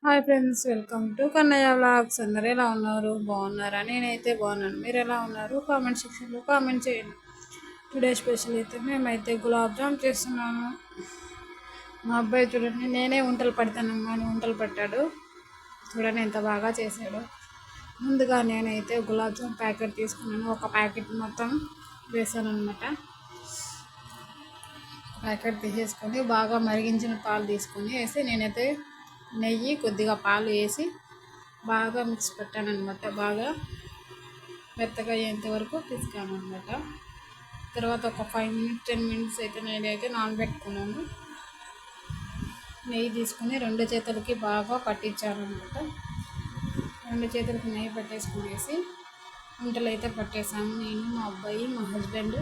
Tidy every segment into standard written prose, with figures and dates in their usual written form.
Hi friends, welcome to Kannayya vlogs. అందరూ ఎలా ఉన్నారు? బాగున్నారా? నేనైతే బాగున్నాను. మీరు ఎలా ఉన్నారు? కామెంట్ సెక్షన్లో కామెంట్ చేయండి. టుడే స్పెషల్ అయితే మేమైతే గులాబ్ జామ్ చేస్తున్నాము. మా అబ్బాయి చూడండి, నేనే వంటలు పడతానమ్మా అని వంటలు పట్టాడు. చూడండి ఎంత బాగా చేశాడు. ముందుగా నేనైతే గులాబ్ జామ్ ప్యాకెట్ తీసుకున్నాను. ఒక ప్యాకెట్ మొత్తం వేసాను అనమాట. ప్యాకెట్ తీసేసుకొని బాగా మరిగించిన పాలు తీసుకొని వేసి నేనైతే నెయ్యి కొద్దిగా పాలు వేసి బాగా మిక్స్ పెట్టాను అనమాట. బాగా మెత్తగా అయ్యేంత వరకు పిసికాను అనమాట. తర్వాత ఒక 5 మినిట్స్ 10 మినిట్స్ అయితే నేనైతే నానబెట్టుకున్నాను. నెయ్యి తీసుకుని 2 చేతులకి బాగా పట్టించాను అనమాట. 2 చేతులకి నెయ్యి పట్టేసుకునేసి వంటలు అయితే పట్టేసాము. నేను, మా అబ్బాయి, మా హస్బెండ్.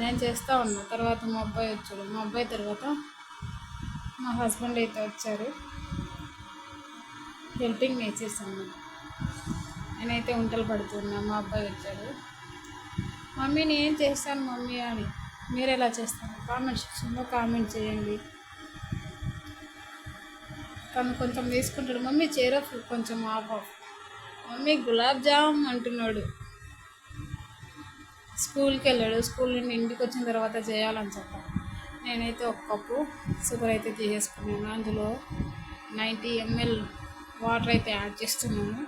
నేను చేస్తూ ఉన్నా. తర్వాత మా అబ్బాయి వచ్చాడు. మా అబ్బాయి తర్వాత మా హస్బెండ్ అయితే వచ్చారు. హెల్పింగ్ నేర్చేసాను. నేనైతే వంటలు పడుతున్నా. మా అబ్బాయి వచ్చాడు. మమ్మీ నేను చేస్తాను మమ్మీ అని. మీరు ఎలా చేస్తారు? కామెంట్ సెక్షన్లో కామెంట్ చేయండి. తను కొంచెం తీసుకుంటాడు. మమ్మీ చేరఫ్ కొంచెం ఆఫ్. మమ్మీ గులాబ్ జామ్ అంటున్నాడు. స్కూల్కి వెళ్ళాడు. స్కూల్ నుండి ఇంటికి వచ్చిన తర్వాత చేయాలని చెప్పాను. నేనైతే ఒక కప్పు షుగర్ అయితే తీసేసుకున్నాను. అందులో 90 ml వాటర్ అయితే యాడ్ చేస్తున్నాను.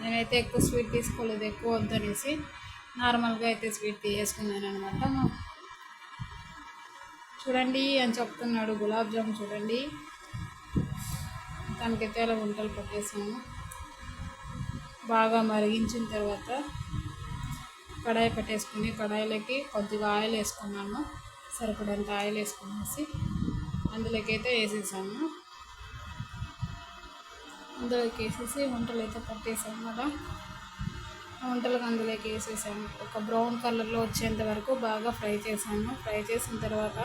నేనైతే ఎక్కువ స్వీట్ తీసుకోలేదు, ఎక్కువ వద్దనేసి నార్మల్గా అయితే స్వీట్ తీసేసుకున్నాను అనమాట. చూడండి అని చెప్తున్నాడు. గులాబ్ జామ్ చూడండి, దానికైతే అలా వంటలు పట్టేసాము. బాగా మరిగించిన తర్వాత కడాయి పెట్టేసుకుని కడాయిలోకి కొద్దిగా ఆయిల్ వేసుకున్నాను. సరిపడంత ఆయిల్ వేసుకునేసి అందులోకి అయితే వేసేసాము. అందులోకి వేసేసి వంటలు అయితే పట్టేసాము కదా. వంటలకు అందులోకి వేసేసాము. ఒక బ్రౌన్ కలర్లో వచ్చేంత వరకు బాగా ఫ్రై చేసాము. ఫ్రై చేసిన తర్వాత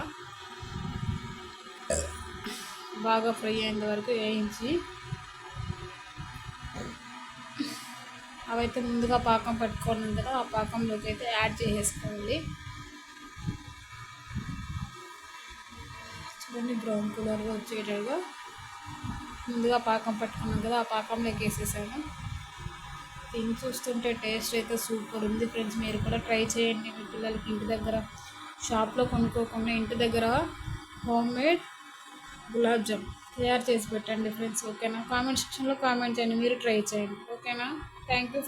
బాగా ఫ్రై అయ్యేంత వరకు వేయించి అవైతే ముందుగా పాకం పట్టుకోవాలి కదా, ఆ పాకంలోకి అయితే యాడ్ చేసేసుకోవాలి. చూడండి, బ్రౌన్ కలర్గా వచ్చేటట్టుగా ముందుగా పాకం పట్టుకున్నాం కదా, ఆ పాకంలోకి వేసేసాను. తిని చూస్తుంటే టేస్ట్ అయితే సూపర్ ఉంది ఫ్రెండ్స్. మీరు కూడా ట్రై చేయండి. మీ పిల్లలకి ఇంటి దగ్గర షాప్లో కొనుక్కోకుండా ఇంటి దగ్గర హోమ్ మేడ్ గులాబ్ జామ్ తయారు చేసి పెట్టండి ఫ్రెండ్స్. ఓకేనా? కామెంట్ సెక్షన్లో కామెంట్ చేయండి. మీరు ట్రై చేయండి. ఓకేనా? Thank you friends.